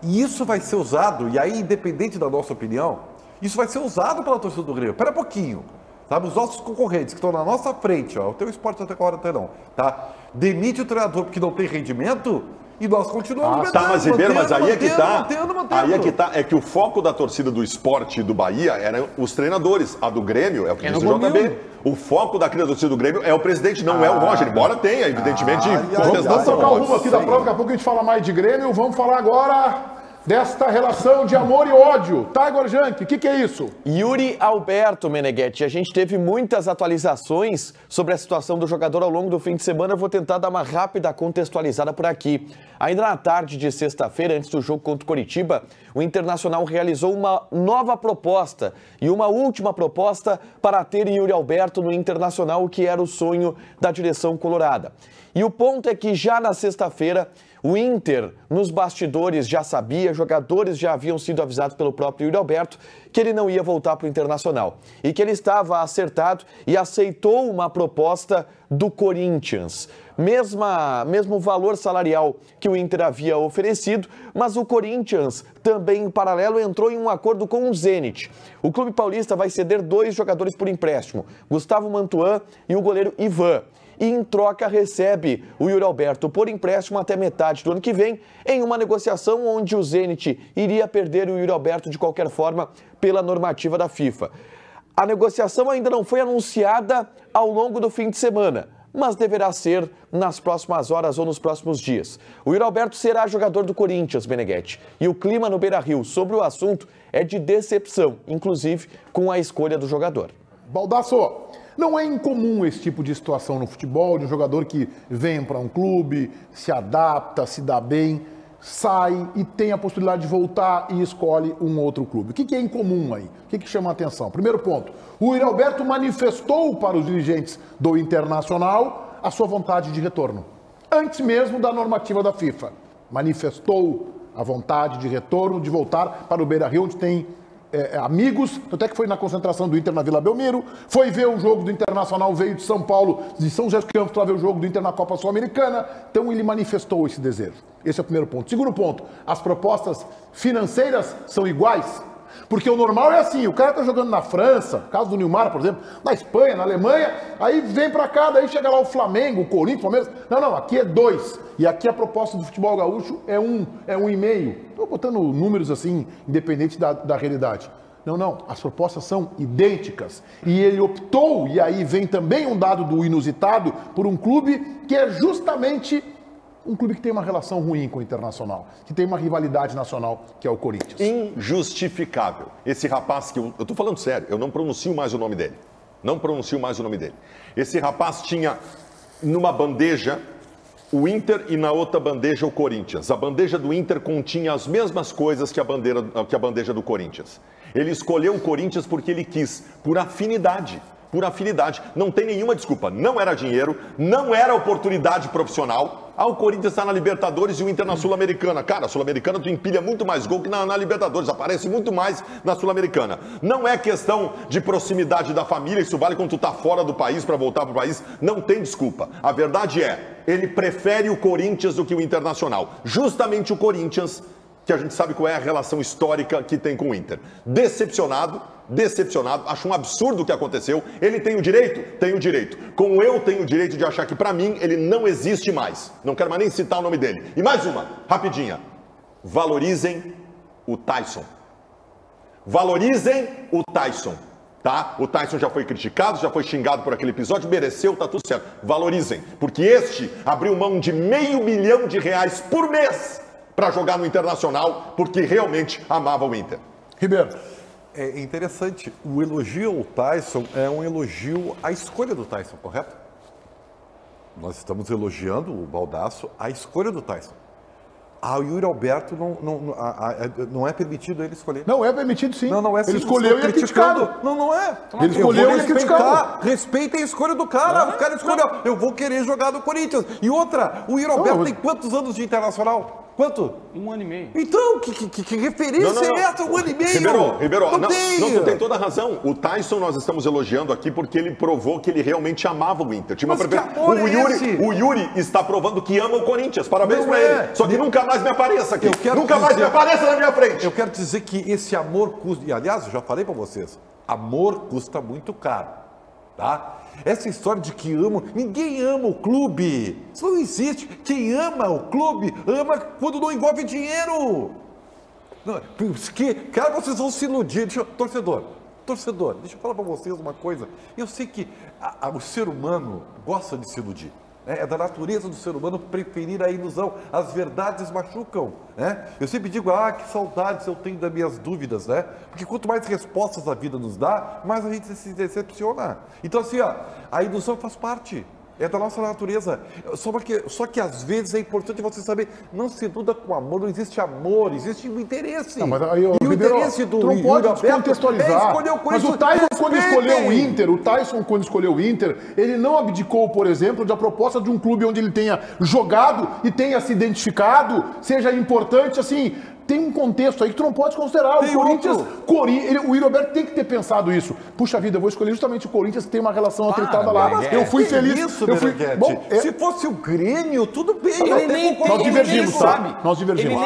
isso vai ser usado, e aí, independente da nossa opinião, isso vai ser usado pela torcida do Grêmio. Espera um pouquinho. Sabe, os nossos concorrentes que estão na nossa frente, o teu Esporte até agora não, tá? Demite o treinador porque não tem rendimento e nós continuamos mas Ribeiro, mas aí é que tá. Aí é que tá. É que o foco da torcida do Esporte e do Bahia eram os treinadores. A do Grêmio é o que disse o JB. O foco da torcida do Grêmio é o presidente, não é o Roger. Embora tenha, evidentemente, vamos trocar o rumo aqui da prova, daqui a pouco a gente fala mais de Grêmio. Vamos falar agora desta relação de amor e ódio. Tiger Junk, o que é isso? Yuri Alberto, Meneghete. A gente teve muitas atualizações sobre a situação do jogador ao longo do fim de semana. Eu vou tentar dar uma rápida contextualizada por aqui. Ainda na tarde de sexta-feira, antes do jogo contra o Coritiba, o Internacional realizou uma nova proposta e uma última proposta para ter Yuri Alberto no Internacional, que era o sonho da direção colorada. E o ponto é que já na sexta-feira, O Inter, nos bastidores, já sabia, jogadores já haviam sido avisados pelo próprio Yuri Alberto que ele não ia voltar para o Internacional e que ele estava acertado e aceitou uma proposta do Corinthians. Mesmo valor salarial que o Inter havia oferecido, mas o Corinthians também, em paralelo, entrou em um acordo com o Zenit. O clube paulista vai ceder 2 jogadores por empréstimo, Gustavo Mantuan e o goleiro Ivan. E em troca recebe o Yuri Alberto por empréstimo até metade do ano que vem, em uma negociação onde o Zenit iria perder o Yuri Alberto de qualquer forma pela normativa da FIFA. A negociação ainda não foi anunciada ao longo do fim de semana, mas deverá ser nas próximas horas ou nos próximos dias. O Yuri Alberto será jogador do Corinthians, Meneghetti, e o clima no Beira-Rio sobre o assunto é de decepção, inclusive com a escolha do jogador. Baldasso, não é incomum esse tipo de situação no futebol, de um jogador que vem para um clube, se adapta, se dá bem, sai e tem a possibilidade de voltar e escolhe um outro clube. O que é incomum aí? O que chama a atenção? Primeiro ponto, o Yuri Alberto manifestou para os dirigentes do Internacional a sua vontade de retorno, antes mesmo da normativa da FIFA. Manifestou a vontade de retorno, de voltar para o Beira-Rio, onde tem amigos, até que foi na concentração do Inter na Vila Belmiro, foi ver o jogo do Internacional, veio de São Paulo, de São José dos Campos, para ver o jogo do Inter na Copa Sul-Americana, então ele manifestou esse desejo. Esse é o primeiro ponto. Segundo ponto, as propostas financeiras são iguais, porque o normal é assim, o cara tá jogando na França, caso do Neymar, por exemplo, na Espanha, na Alemanha, aí vem para cá, daí chega lá o Flamengo, o Corinthians, o Palmeiras, não, aqui é 2, e aqui a proposta do futebol gaúcho é 1,5. Estou botando números assim, independente da realidade. Não, as propostas são idênticas. E ele optou, e aí vem também um dado do inusitado, por um clube que é justamente um clube que tem uma relação ruim com o Internacional, que tem uma rivalidade nacional, que é o Corinthians. Injustificável. Esse rapaz que eu tô falando sério, eu não pronuncio mais o nome dele. Esse rapaz tinha numa bandeja o Inter e na outra bandeja o Corinthians. A bandeja do Inter continha as mesmas coisas que a bandeja do Corinthians. Ele escolheu o Corinthians porque ele quis, por afinidade. Não tem nenhuma desculpa. Não era dinheiro, não era oportunidade profissional. O Corinthians está na Libertadores e o Inter na Sul-Americana. Cara, a Sul-Americana tu empilha muito mais gol que na Libertadores. Aparece muito mais na Sul-Americana. Não é questão de proximidade da família. Isso vale quando tu tá fora do país para voltar pro país. Não tem desculpa. A verdade é, ele prefere o Corinthians do que o Internacional. Justamente o Corinthians, que a gente sabe qual é a relação histórica que tem com o Inter. Decepcionado, acho um absurdo o que aconteceu. Ele tem o direito? Tem o direito. Como eu tenho o direito de achar que, pra mim, ele não existe mais. Não quero mais nem citar o nome dele. E mais uma, rapidinha. Valorizem o Tyson. Tá? O Tyson já foi criticado, já foi xingado por aquele episódio, mereceu, tá tudo certo. Valorizem, porque este abriu mão de R$500 milhão por mês para jogar no Internacional, porque realmente amava o Inter. Ribeiro. É interessante, o elogio ao Tyson é um elogio à escolha do Tyson, correto? Nós estamos elogiando o Baldasso, a escolha do Tyson. O Yuri Alberto não é permitido ele escolher. Não é permitido, sim. Não é sim. Ele escolheu e é criticado. Não é. Ele escolheu e é criticado. Respeitem a escolha do cara. O cara escolheu. Eu vou querer jogar no Corinthians. E outra, o Yuri Alberto tem quantos anos de Internacional? Quanto? 1 ano e meio. Então, que referência é essa? 1 ano e meio? Ribeiro, tu tem toda a razão. O Tyson nós estamos elogiando aqui porque ele provou que ele realmente amava o Inter. O Yuri está provando que ama o Corinthians. Parabéns pra ele. Só que nunca mais me apareça aqui. Mais me apareça na minha frente. Eu quero dizer que esse amor custa... E, aliás, eu já falei pra vocês. Amor custa muito caro. Tá? Essa história de que amo, ninguém ama o clube. Isso não existe. Quem ama o clube, ama quando não envolve dinheiro. Cara, vocês vão se iludir. Torcedor, deixa eu falar para vocês uma coisa. Eu sei que o ser humano gosta de se iludir. É da natureza do ser humano preferir a ilusão. As verdades machucam, né? Eu sempre digo, que saudades eu tenho das minhas dúvidas, né? Porque quanto mais respostas a vida nos dá, mais a gente se decepciona. Então assim, a ilusão faz parte. É da nossa natureza. Só que às vezes é importante você saber, não se iluda com amor, não existe amor, existe o interesse. Não, mas aí, e o Ribeiro, interesse do tu não pode Alberto descontextualizar. Mas o Tyson, quando escolheu o Inter, ele não abdicou, por exemplo, da proposta de um clube onde ele tenha jogado e tenha se identificado, seja importante, assim. Tem um contexto aí que tu não pode considerar. O Corinthians, o Yuri Alberto tem que ter pensado isso. Puxa vida, eu vou escolher justamente o Corinthians que tem uma relação atritada lá. Eu fui feliz. Isso, Bom, se fosse o Grêmio, tudo bem. Nós divergimos, tá? Nós divergimos.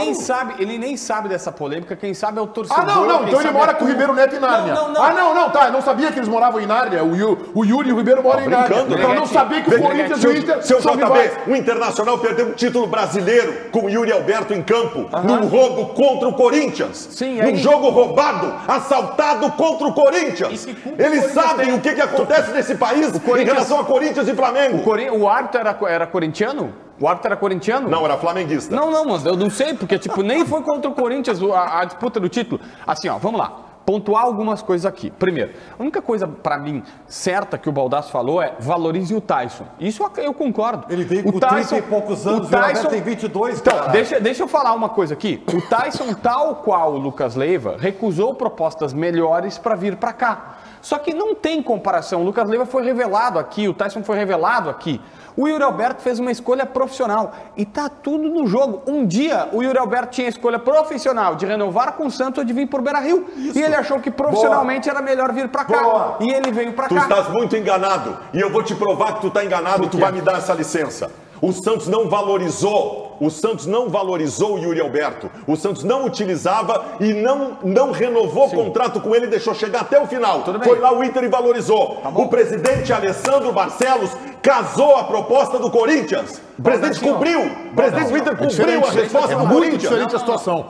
Ele nem sabe dessa polêmica. Quem sabe é o torcedor. Então ele mora com o Ribeiro Neto em Nárnia. Tá. Eu não sabia que eles moravam em Nárnia. O Yuri e o Ribeiro moram em Nárnia. Então eu não sabia que o Corinthians e o Inter são rivais. O Internacional perdeu um título brasileiro com o Yuri Alberto em campo, num roubo contra o Corinthians. Sim, um jogo roubado, assaltado contra o Corinthians. Eles sabem o que acontece nesse país em relação a Corinthians e Flamengo. O árbitro era corintiano? O árbitro era corintiano? Não, era flamenguista. Não, mas eu não sei, porque nem foi contra o Corinthians a disputa do título. Assim, vamos lá. Pontuar algumas coisas aqui. Primeiro, a única coisa, pra mim, certa que o Baldasso falou é valorize o Tyson. Isso eu concordo. Ele veio com 30 e poucos anos, o Tyson tem 22, então, deixa eu falar uma coisa aqui. O Tyson, tal qual o Lucas Leiva, recusou propostas melhores para vir para cá. Só que não tem comparação. O Lucas Leiva foi revelado aqui, o Tyson foi revelado aqui. O Yuri Alberto fez uma escolha profissional e tá tudo no jogo. Um dia o Yuri Alberto tinha a escolha profissional de renovar com o Santos ou de vir por Beira-Rio. E ele achou que profissionalmente era melhor vir pra cá. E ele veio pra cá. Tu estás muito enganado e eu vou te provar que tu tá enganado e tu vai me dar essa licença. O Santos não valorizou o Yuri Alberto. O Santos não utilizava e não renovou o contrato com ele e deixou chegar até o final. Foi lá o Inter e valorizou. O presidente Alessandro Barcelos casou a proposta do Corinthians. O presidente cobriu. O presidente do Inter cobriu a resposta do Corinthians. É muito diferente a situação.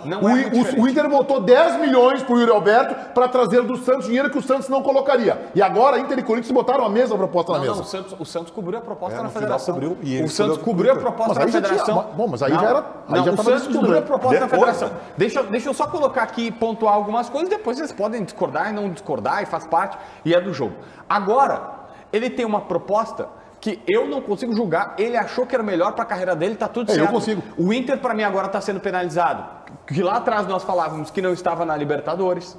O Inter botou 10 milhões pro Yuri Alberto para trazer do Santos dinheiro que o Santos não colocaria. E agora Inter e Corinthians botaram a mesma proposta na mesa. O Santos cobriu a proposta na federação. O Santos cobriu a proposta na federação. Mas aí já era. O Santos cobriu a proposta na federação. Deixa eu só colocar aqui, pontuar algumas coisas, depois vocês podem discordar e não discordar, e faz parte, e é do jogo. Agora, ele tem uma proposta que eu não consigo julgar, ele achou que era melhor para a carreira dele, tá tudo certo. Eu consigo. O Inter, para mim, agora está sendo penalizado, que lá atrás nós falávamos que não estava na Libertadores.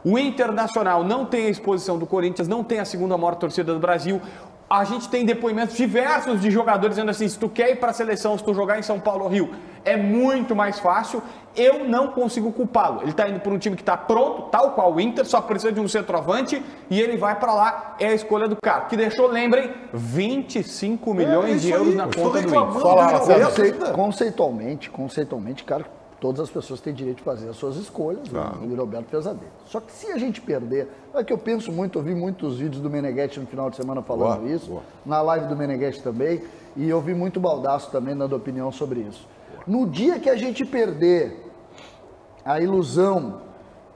O Internacional não tem a exposição do Corinthians, não tem a segunda maior torcida do Brasil. A gente tem depoimentos diversos de jogadores dizendo assim, se tu quer ir para a seleção, se tu jogar em São Paulo ou Rio, é muito mais fácil. Eu não consigo culpá-lo. Ele está indo por um time que está pronto, tal qual o Inter, só precisa de um centroavante e ele vai para lá, é a escolha do cara. Que deixou, lembrem, 25 milhões de euros na conta do Inter. Conceitualmente, cara, todas as pessoas têm direito de fazer as suas escolhas. O Yuri Alberto fez a dele. Só que se a gente perder, é que eu penso muito, eu vi muitos vídeos do Meneghetti no final de semana falando isso, na live do Meneghetti também, e eu vi muito Baldasso também dando opinião sobre isso. No dia que a gente perder a ilusão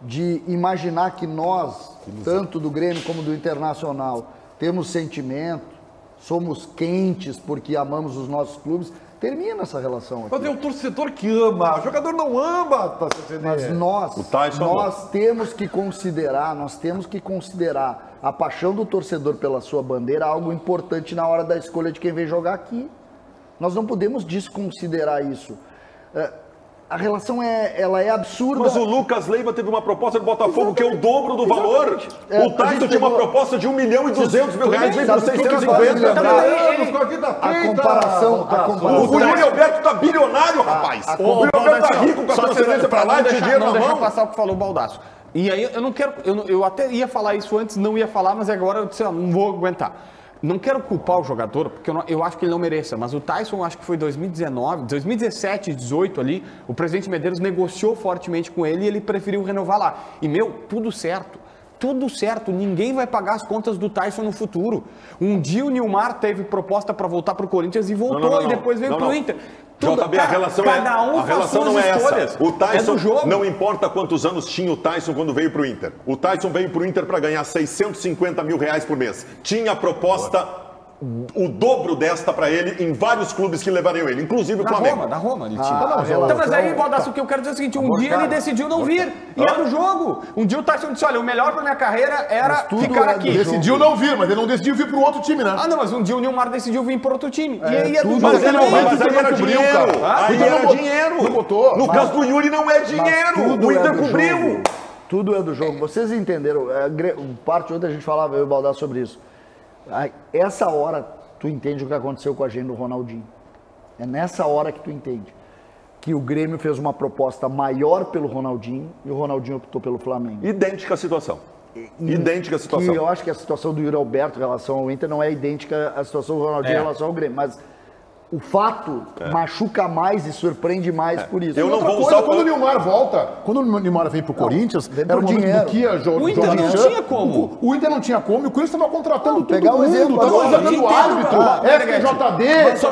de imaginar que nós, tanto do Grêmio como do Internacional, temos sentimento, somos quentes porque amamos os nossos clubes, termina essa relação aqui. Mas é o torcedor que ama, o jogador não ama. Mas nós temos que considerar a paixão do torcedor pela sua bandeira algo importante na hora da escolha de quem vem jogar aqui. Nós não podemos desconsiderar isso. A relação ela é absurda. Mas o Lucas Leiva teve uma proposta do Botafogo que é o dobro do valor. O Tyson tinha uma proposta de R$1.200.000, veio por 650. A comparação. O Yuri Alberto tá bilionário, rapaz. O Yuri Alberto tá rico com a transferência pra lá e tinha dinheiro na mão. Não deixa passar o que falou o Baldasso. E aí eu não quero, eu até ia falar isso antes, não ia falar, mas agora eu disse, não vou aguentar. Não quero culpar o jogador, porque eu acho que ele não mereça, mas o Tyson, acho que foi 2019, 2017, 2018 ali, o presidente Medeiros negociou fortemente com ele e ele preferiu renovar lá. E, tudo certo. Tudo certo, ninguém vai pagar as contas do Tyson no futuro. Um dia o Nilmar teve proposta para voltar para o Corinthians e voltou, e depois veio para o Inter. JB, a relação não é essa. O Tyson, não importa quantos anos tinha o Tyson quando veio para o Inter. O Tyson veio para o Inter para ganhar R$650.000 por mês. Tinha a proposta o dobro desta para ele em vários clubes que levariam ele, inclusive o Flamengo. Na Roma ele tinha. Então, mas aí, Baldasso, o que eu quero dizer é o seguinte, um dia ele decidiu não vir, e era o jogo. Um dia o Tyson disse, olha, o melhor pra minha carreira era ficar aqui. Decidiu não vir, mas ele não decidiu vir pro outro time, né? Ah, não, mas um dia o Nilmar decidiu vir pro outro time. E aí é do Mas ele não era dinheiro. Aí era dinheiro. Não botou. No caso do Yuri não é dinheiro. O Inter cobriu. Tudo é do jogo. Vocês entenderam? Parte outra a gente falava, eu e o Baldasso, sobre isso. Essa hora tu entende o que aconteceu com a gente do Ronaldinho. É nessa hora que tu entende. Que o Grêmio fez uma proposta maior pelo Ronaldinho e o Ronaldinho optou pelo Flamengo. Idêntica a situação. Idêntica a situação. E eu acho que a situação do Yuri Alberto em relação ao Inter não é idêntica à situação do Ronaldinho em relação ao Grêmio. Mas o fato machuca mais e surpreende mais por isso. Eu não vou usar quando o Nilmar volta, quando o Nilmar vem pro Corinthians, era o dinheiro que ia jogar. O Inter não tinha como. O Inter não tinha como, e o Corinthians estava contratando todo pegar mundo. Exemplo, Estava contratando árbitro, FJD,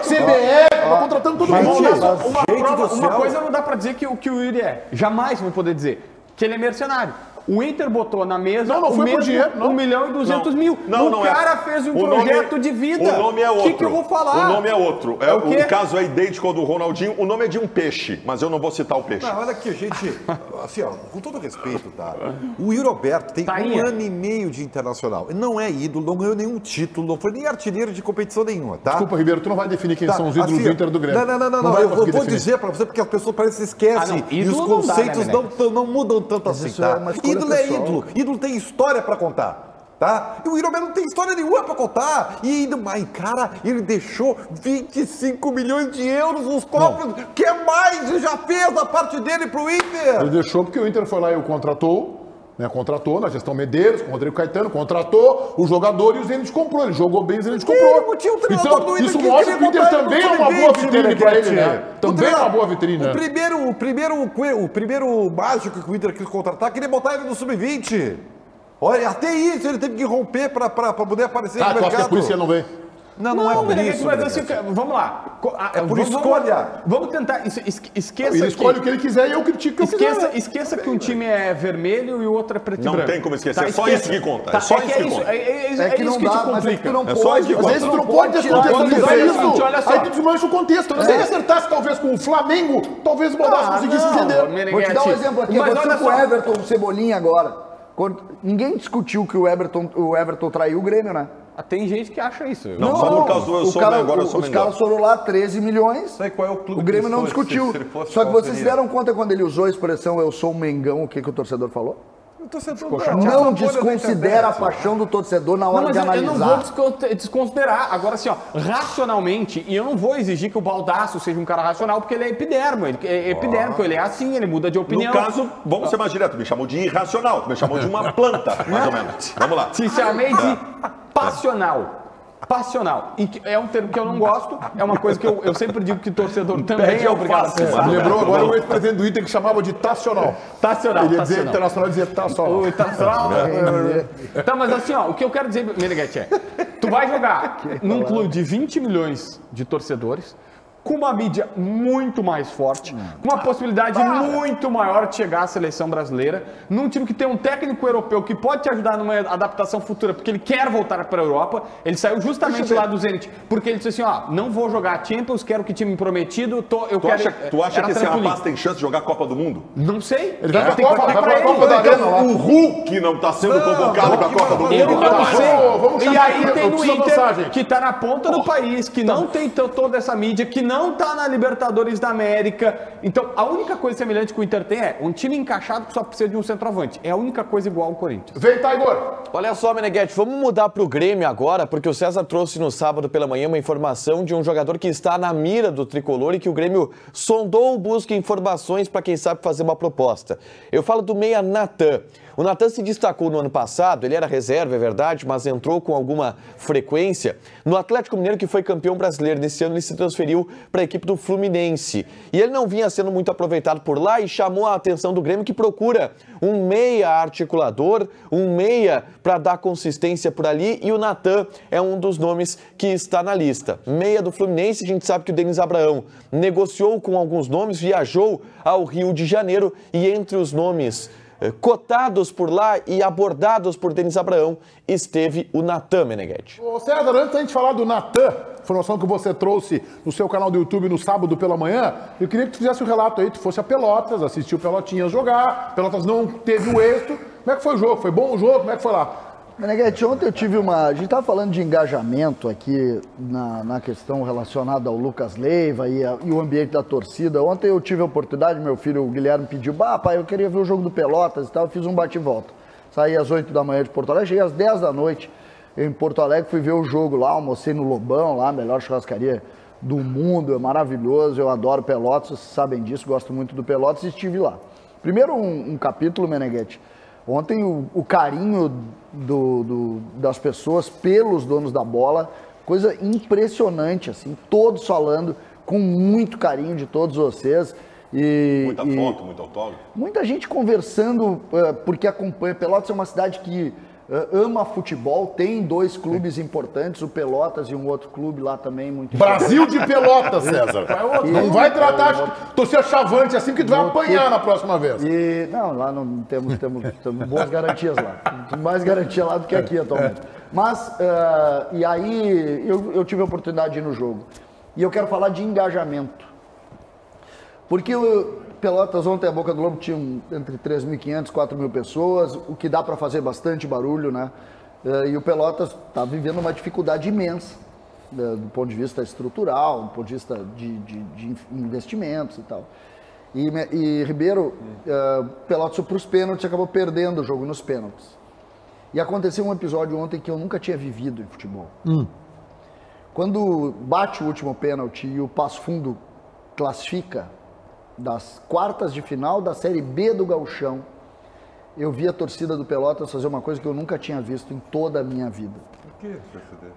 CBF, estava contratando todo mundo. Uma coisa não dá pra dizer que o Yuri é. Jamais vou poder dizer que ele é mercenário. O Inter botou na mesa não foi por dinheiro, 1 milhão e 200 mil. O cara fez um projeto de vida. O nome é outro. O que eu vou falar? O nome é outro. O caso é idêntico ao do Ronaldinho. O nome é de um peixe, mas eu não vou citar o peixe. Não, olha aqui, gente. Assim, ó, com todo respeito, tá? O Yuri Alberto tem 1 ano e meio de internacional. Ele não é ídolo, não ganhou nenhum título, não foi nem artilheiro de competição nenhuma, tá? Desculpa, Ribeiro, tu não vai definir quem são os ídolos do Inter do Grêmio. Não. Eu vou dizer pra você, porque as pessoas parecem que esquecem. E os conceitos não mudam tanto assim, tá? Ídolo é ídolo. Ídolo tem história pra contar, tá? E o Yuri Alberto não tem história nenhuma pra contar. E ainda mais, cara, ele deixou 25 milhões de euros nos cofres. Que mais? Ele já fez a parte dele pro Inter. Ele deixou porque o Inter foi lá e o contratou, contratou na gestão Medeiros, com o Rodrigo Caetano, contratou o jogador e o Zenit comprou. Ele jogou bem e o Zenit comprou. Então, isso mostra que o Inter também é uma boa vitrine pra ele, né? Também é uma boa vitrine, né? O primeiro mágico que o Inter quis contratar, queria botar ele no sub-20. Olha, até isso ele teve que romper pra poder aparecer no mercado. Acho que é por isso que ele não veio. Não é por isso. Mas assim, vamos lá. É por escolha. Vamos tentar. Esqueça. Ele escolhe o que ele quiser e eu critico o que eu quiser. Esqueça que um time é vermelho e o outro é preto e branco. Não tem como esquecer. É só isso que conta. É só isso que conta. É que isso que te complica. É só isso que conta. Às vezes tu não pode descontextualizar isso. Aí tu desmancha o contexto. Se ele acertasse talvez com o Flamengo, talvez o Baldasso conseguisse entender. Vou te dar um exemplo aqui. Aconteceu com o Everton, o Cebolinha agora. Ninguém discutiu que o Everton traiu o Grêmio, né? Tem gente que acha isso. Não, só por causa do eu sou agora eu sou melhor. Os caras foram lá 13 milhões. Sabe qual é o clube? O Grêmio não discutiu. Só que vocês se deram conta quando ele usou a expressão eu sou um Mengão, o que o torcedor falou? O torcedor não desconsidera a paixão do torcedor na hora de analisar. Eu não vou desconsiderar. Agora, assim, racionalmente, e eu não vou exigir que o Baldasso seja um cara racional, porque ele é epidermo. Ele é epidérmico, ele é assim, ele muda de opinião. No caso, vamos ser mais direto, me chamou de irracional, me chamou de uma planta, mais ou menos. Vamos lá. Te chamei de passional. Passional. E é um termo que eu não gosto, é uma coisa que eu sempre digo que torcedor também é obrigado a pensar. Lembrou agora o ex-presidente do Inter que chamava de Tacional. Tacional. Ele ia dizer internacional, dizia Tacional. O Tacional. Tá, mas assim, ó, o que eu quero dizer, Meneghete, tu vai jogar num clube de 20 milhões de torcedores, com uma mídia muito mais forte, com uma possibilidade muito maior de chegar à seleção brasileira, num time que tem um técnico europeu que pode te ajudar numa adaptação futura, porque ele quer voltar para a Europa. Ele saiu justamente lá do Zenit, porque ele disse assim, ó, não vou jogar Champions, quero que time prometido, Tu acha que esse rapaz tem chance de jogar a Copa do Mundo? Não sei. Ele vai pra Copa da Arena lá. O Hulk não está sendo convocado para a Copa do Mundo. Eu não sei. E aí tem no Inter, que está na ponta do país, que não tem toda essa mídia, que não tá na Libertadores da América. Então, a única coisa semelhante que o Inter tem é um time encaixado que só precisa de um centroavante. É a única coisa igual ao Corinthians. Vem, Taigor! Olha só, Meneghete, vamos mudar pro Grêmio agora, porque o César trouxe no sábado pela manhã uma informação de um jogador que está na mira do tricolor e que o Grêmio sondou, busca informações para quem sabe fazer uma proposta. Eu falo do meia Natan. O Natan se destacou no ano passado, ele era reserva, é verdade, mas entrou com alguma frequência no Atlético Mineiro, que foi campeão brasileiro. Nesse ano ele se transferiu para a equipe do Fluminense. E ele não vinha sendo muito aproveitado por lá e chamou a atenção do Grêmio, que procura um meia articulador, um meia para dar consistência por ali, e o Natan é um dos nomes que está na lista. Meia do Fluminense, a gente sabe que o Denis Abraão negociou com alguns nomes, viajou ao Rio de Janeiro, e entre os nomes cotados por lá e abordados por Denis Abraão, esteve o Natan Meneghetti. Ô César, antes da gente falar do Natan, informação que você trouxe no seu canal do YouTube no sábado pela manhã, eu queria que tu fizesse o relato aí, tu fosse a Pelotas, assistiu o Pelotinhas jogar, Pelotas não teve o êxito. Como é que foi o jogo? Foi bom o jogo? Como é que foi lá? Meneghetti, ontem eu tive a gente estava falando de engajamento aqui na questão relacionada ao Lucas Leiva e o ambiente da torcida. Ontem eu tive a oportunidade, meu filho o Guilherme pediu, pai, eu queria ver o jogo do Pelotas e tal, eu fiz um bate-volta. Saí às 8 da manhã de Porto Alegre, cheguei às 10 da noite em Porto Alegre, fui ver o jogo lá, almocei no Lobão, lá, a melhor churrascaria do mundo, é maravilhoso, eu adoro Pelotas, vocês sabem disso, gosto muito do Pelotas e estive lá. Primeiro um capítulo, Meneghetti. Ontem o carinho das pessoas pelos donos da bola, coisa impressionante, assim, todos falando com muito carinho de todos vocês. Muita foto, muito autógrafo. Muita gente conversando, porque acompanha. Pelotas é uma cidade que ama futebol, tem 2 clubes importantes, o Pelotas e um outro clube lá também muito Brasil de Pelotas, César. Não vai tratar torcida chavante assim que tu vai apanhar na próxima vez. Não, lá não temos boas garantias lá. Mais garantia lá do que aqui atualmente. Mas, e aí eu tive a oportunidade de ir no jogo. E eu quero falar de engajamento. Porque Pelotas ontem, a Boca do Lobo tinha entre 3.500 e 4.000 pessoas, o que dá para fazer bastante barulho, né? E o Pelotas está vivendo uma dificuldade imensa, do ponto de vista estrutural, do ponto de vista de investimentos e tal. E Ribeiro, Pelotas foi para os pênaltis e acabou perdendo o jogo nos pênaltis. E aconteceu um episódio ontem que eu nunca tinha vivido em futebol. Quando bate o último pênalti e o Passo Fundo classifica das quartas de final da Série B do Gauchão, eu vi a torcida do Pelotas fazer uma coisa que eu nunca tinha visto em toda a minha vida. Por que?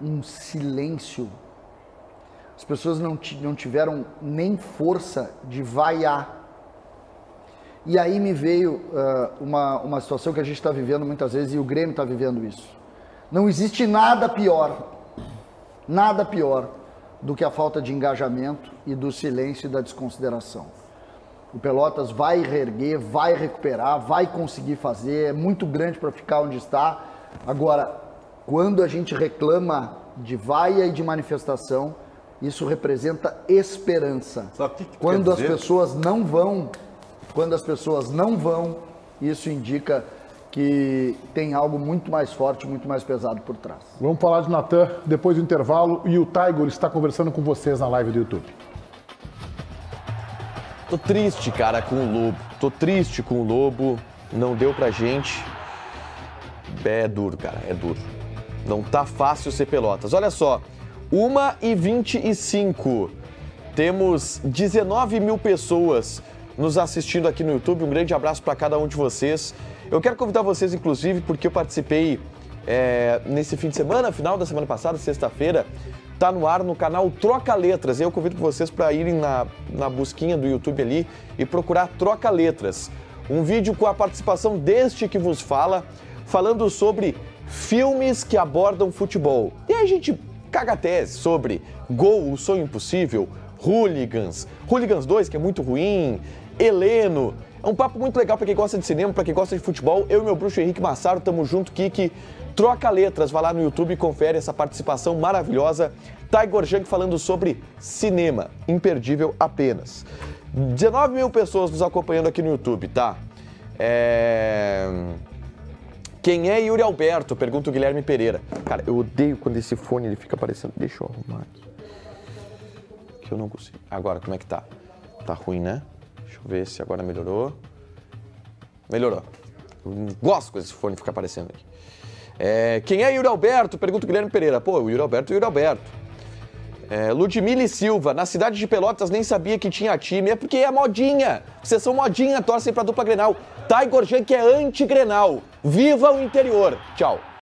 Um silêncio. As pessoas não tiveram nem força de vaiar. E aí me veio uma situação que a gente está vivendo muitas vezes, e o Grêmio está vivendo isso. Não existe nada pior do que a falta de engajamento e do silêncio e da desconsideração. O Pelotas vai reerguer, vai recuperar, vai conseguir fazer, é muito grande para ficar onde está. Agora, quando a gente reclama de vaia e de manifestação, isso representa esperança. Quando as pessoas não vão, isso indica que tem algo muito mais forte, muito mais pesado por trás. Vamos falar de Natan depois do intervalo, e o Tiger está conversando com vocês na live do YouTube. Tô triste, cara, com o Lobo. Tô triste com o Lobo. Não deu pra gente. É duro, cara, é duro. Não tá fácil ser Pelotas. Olha só, 1h25. Temos 19.000 pessoas nos assistindo aqui no YouTube. Um grande abraço para cada um de vocês. Eu quero convidar vocês, inclusive, porque eu participei nesse fim de semana, final da semana passada, sexta-feira, tá no ar no canal Troca Letras. Eu convido vocês para irem na busquinha do YouTube ali e procurar Troca Letras. Um vídeo com a participação deste que vos fala, falando sobre filmes que abordam futebol. E aí a gente caga tese sobre Gol, O Sonho Impossível, Hooligans, Hooligans 2, que é muito ruim, Heleno. É um papo muito legal para quem gosta de cinema, para quem gosta de futebol. Eu e meu bruxo Henrique Massaro, tamo junto, Kiki. Troca Letras, vai lá no YouTube e confere essa participação maravilhosa. Tiger Junk falando sobre cinema, imperdível apenas. 19.000 pessoas nos acompanhando aqui no YouTube, tá? Quem é Yuri Alberto? Pergunta o Guilherme Pereira. Cara, eu odeio quando esse fone ele fica aparecendo. Deixa eu arrumar aqui. Que eu não consigo. Agora, como é que tá? Tá ruim, né? Deixa eu ver se agora melhorou. Melhorou. Eu gosto quando esse fone fica aparecendo aqui. Quem é Yuri Alberto? Pergunta o Guilherme Pereira. Pô, o Yuri Alberto. Ludmila Silva, na cidade de Pelotas nem sabia que tinha time. É porque é modinha. Vocês são modinha, torcem pra dupla Grenal. Tiger Junk é anti-Grenal. Viva o interior. Tchau.